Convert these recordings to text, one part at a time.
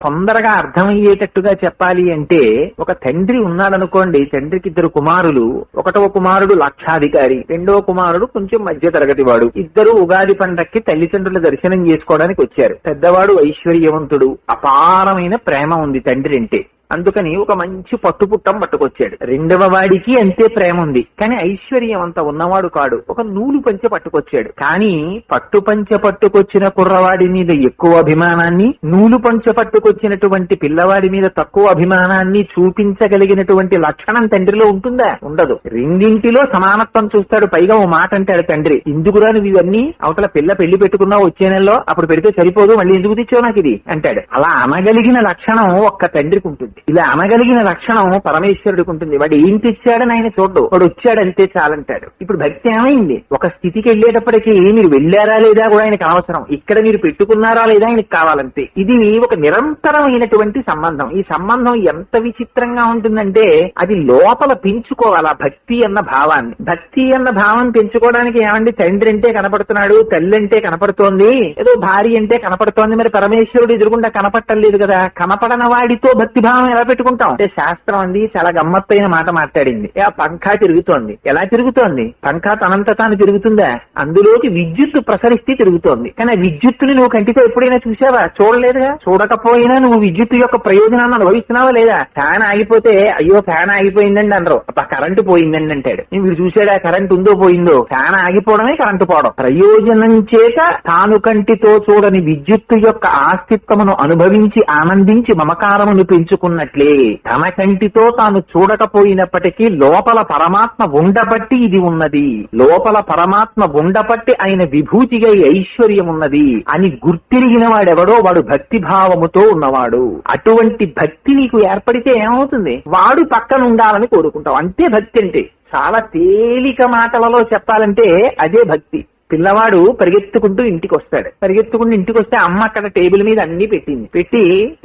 తొందరగా అర్థమయ్యేటట్టుగా చెప్పాలి అంటే, ఒక తండ్రి ఉన్నాడనుకోండి, తండ్రికి ఇద్దరు కుమారులు. ఒకటవ కుమారుడు లక్షాధికారి, రెండవ కుమారుడు కొంచెం మధ్య తరగతి వాడు. ఇద్దరు ఉగాది పండక్కి తల్లిదండ్రుల దర్శనం చేసుకోవడానికి వచ్చారు. పెద్దవాడు ఐశ్వర్యవంతుడు, అపారమైన ప్రేమ ఉంది తండ్రి అంటే. అందుకని ఒక మంచి పట్టుపుట్టం పట్టుకొచ్చాడు. రెండవ వాడికి అంతే ప్రేమ ఉంది, కానీ ఐశ్వర్యం అంత ఉన్నవాడు కాడు. ఒక నూలు పంచె పట్టుకొచ్చాడు, కానీ పట్టుపంచె పట్టుకొచ్చిన కుర్రవాడి మీద ఎక్కువ అభిమానాన్ని, నూలు పంచె పట్టుకొచ్చినటువంటి పిల్లవాడి మీద తక్కువ అభిమానాన్ని చూపించగలిగినటువంటి లక్షణం తండ్రిలో ఉంటుందా? ఉండదు. రెండింటిలో సమానత్వం చూస్తాడు. పైగా ఓ మాట అంటాడు తండ్రి, ఎందుకురా నువ్వు ఇవన్నీ, అవతల పిల్ల పెళ్లి పెట్టుకున్నావు వచ్చే నెలలో, అప్పుడు పెడితే సరిపోదు, మళ్ళీ ఎందుకు తెచ్చావు నాకు ఇది అంటాడు. అలా అనగలిగిన లక్షణం ఒక్క తండ్రికి ఉంటుంది. ఇలా అనగలిగిన లక్షణం పరమేశ్వరుడికి ఉంటుంది. వాడు ఏం తెచ్చాడని ఆయన చూడ్డు, వాడు వచ్చాడంతే చాలంటాడు. ఇప్పుడు భక్తి ఏమైంది? ఒక స్థితికి వెళ్ళేటప్పటికీ మీరు వెళ్ళారా లేదా కూడా ఆయనకు అవసరం, ఇక్కడ మీరు పెట్టుకున్నారా లేదా ఆయనకు కావాలంతే. ఇది ఒక నిరంతరమైనటువంటి సంబంధం. ఈ సంబంధం ఎంత విచిత్రంగా ఉంటుందంటే, అది లోపల పెంచుకోవాలి భక్తి అన్న భావాన్ని. భక్తి అన్న భావం పెంచుకోవడానికి ఏమండి, తండ్రి అంటే కనపడుతున్నాడు, తల్లి అంటే కనపడుతోంది, ఏదో భార్య అంటే కనపడుతోంది, మరి పరమేశ్వరుడు ఎదురుగుండా కనపట్టలేదు కదా. కనపడన వాడితో భక్తి భావం ఎలా పెట్టుకుంటాం అంటే, శాస్త్రం అంది చాలా గమ్మత్తైన మాట మాట్లాడింది. ఆ పంఖా తిరుగుతోంది. ఎలా తిరుగుతోంది? పంఖా తనంత తాను తిరుగుతుందా? అందులోకి విద్యుత్తు ప్రసరిస్తే తిరుగుతోంది. కానీ ఆ విద్యుత్తుని నువ్వు కంటితో ఎప్పుడైనా చూసావా? చూడలేదుగా. చూడకపోయినా నువ్వు విద్యుత్తు యొక్క ప్రయోజనాన్ని అనుభవిస్తున్నావా లేదా? ఫ్యాన్ ఆగిపోతే అయ్యో ఫ్యాన్ ఆగిపోయిందండి అనరు, అబ్బా కరెంటు పోయిందండి అంటాడు. మీరు చూసాడా కరెంట్ ఉందో పోయిందో? ఫ్యాన్ ఆగిపోవడమే కరెంటు పోవడం. ప్రయోజనం చేత తాను కంటితో చూడని విద్యుత్తు యొక్క ఆస్తిత్వమును అనుభవించి ఆనందించి మమకారమును పెంచుకున్నట్లే, తన కంటితో తాను చూడకపోయినప్పటికీ లోపల పరమాత్మ ఉండబట్టి ఇది ఉన్నది, లోపల పరమాత్మ ఉండబట్టి ఆయన విభూతిగా ఐశ్వర్యం ఉన్నది అని గుర్తిరిగిన వాడెవడో వాడు భక్తి భావముతో ఉన్నవాడు. అటువంటి భక్తి నీకు ఏర్పడితే ఏమవుతుంది? వాడు పక్కన ఉండాలని కోరుకుంటావు. అంతే భక్తి అంటే. చాలా తేలిక మాటలలో చెప్పాలంటే అదే భక్తి. పిల్లవాడు పరిగెత్తుకుంటూ ఇంటికి వస్తాడు. పరిగెత్తుకుంటూ ఇంటికి వస్తే అమ్మ అక్కడ టేబుల్ మీద అన్ని పెట్టింది. పెట్టి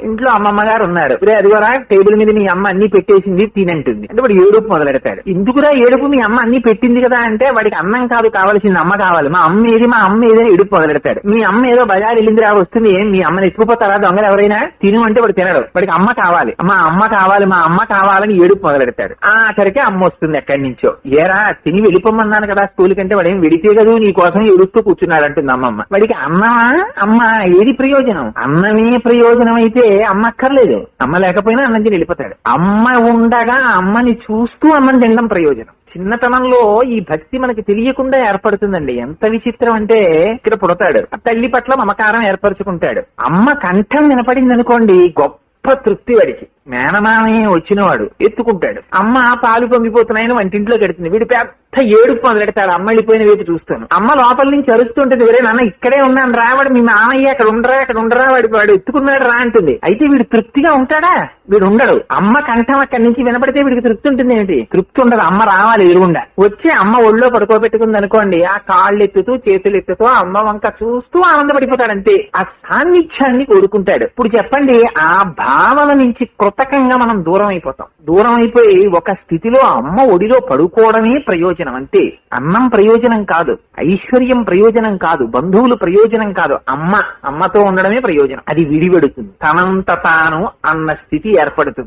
ఇంట్లో అమ్మమ్మ గారు ఉన్నారు. అదివరా టేబుల్ మీద మీ అమ్మ అన్ని పెట్టేసింది తినంటుంది. అంటే వాడు ఏడుపు మొదలెడతాడు. ఎందుకురా ఏడుపు? మీ అమ్మ అన్ని పెట్టింది కదా అంటే, వాడికి అన్నం కాదు కావాల్సింది, అమ్మ కావాలి. మా అమ్మ ఏది, మా అమ్మ ఏదో ఏడుపు మొదలెడతాడు. మీ అమ్మ ఏదో బజార్ వెళ్ళింది రా వస్తుంది, ఏం మీ అమ్మని ఎత్తుకుపోతారా దొంగలు ఎవరైనా? తిను అంటే వాడు తినడు. వాడికి అమ్మ కావాలి, మా అమ్మ కావాలి, మా అమ్మ కావాలని ఏడుపు మొదలెడతాడు. ఆఖరికి అమ్మ వస్తుంది ఎక్కడి నుంచో. ఏరా తిని వెళ్ళిపోమన్నాను కదా స్కూల్ కంటే, వాడు ఏం వెడితే కదా నీ కోసం ఎడుస్తూ కూర్చున్నాడు అంటుంది అమ్మమ్మ. వాడికి అన్నమా అమ్మ ఏది ప్రయోజనం? అన్నమే ప్రయోజనం అయితే అమ్మ అక్కర్లేదు. అమ్మ లేకపోయినా అన్నం తిని వెళ్ళిపోతాడు. అమ్మ ఉండగా అమ్మని చూస్తూ అన్నం తినడం ప్రయోజనం. చిన్నతనంలో ఈ భక్తి మనకి తెలియకుండా ఏర్పడుతుందండి. ఎంత విచిత్రం అంటే, ఇక్కడ పుడతాడు, తల్లి పట్ల మమకారం ఏర్పరచుకుంటాడు. అమ్మ కంఠం వినపడింది అనుకోండి, గొప్ప తృప్తి వాడికి. మేనమామయ్య వచ్చినవాడు ఎత్తుకుంటాడు. అమ్మ పాలు పొంగిపోతున్నాయని వంటింట్లో కడుతుంది. వీడు పెద్ద ఏడుపు మొదలెడతాడు. అమ్మ వెళ్ళిపోయిన వైపు చూస్తాను. అమ్మ లోపల నుంచి అరుస్తుంటుంది, వేరే నాన్న ఇక్కడే ఉన్నాను రావాడు, మీ మామయ్య అక్కడ ఉండరా వాడు ఎత్తుకున్నాడు రా అంటుంది. అయితే వీడు తృప్తిగా ఉంటాడా? వీడు ఉండడు. అమ్మ కంఠం అక్కడి నుంచి వినపడితే వీడికి తృప్తి ఉంటుంది ఏమిటి? తృప్తి ఉండదు. అమ్మ రావాలి ఎదురుగుండా. వచ్చి అమ్మ ఒళ్ళో పడుకోబెట్టుకుంది అనుకోండి, ఆ కాళ్ళు ఎత్తుతూ చేతులు ఎత్తుతూ అమ్మ వంక చూస్తూ ఆనందపడిపోతాడు. అంతే. ఆ సాన్నిధ్యాన్ని కోరుకుంటాడు. ఇప్పుడు చెప్పండి, ఆ భావన నుంచి కృతకంగా మనం దూరం అయిపోతాం. దూరం అయిపోయి ఒక స్థితిలో అమ్మ ఒడిలో పడుకోవడమే ప్రయోజనం. అంతే. అన్నం ప్రయోజనం కాదు, ఐశ్వర్యం ప్రయోజనం కాదు, బంధువులు ప్రయోజనం కాదు. అమ్మతో ఉండడమే ప్రయోజనం. అది విడిపెడుతుంది. తనంత తాను అన్న స్థితి ఏర్పడుతుంది.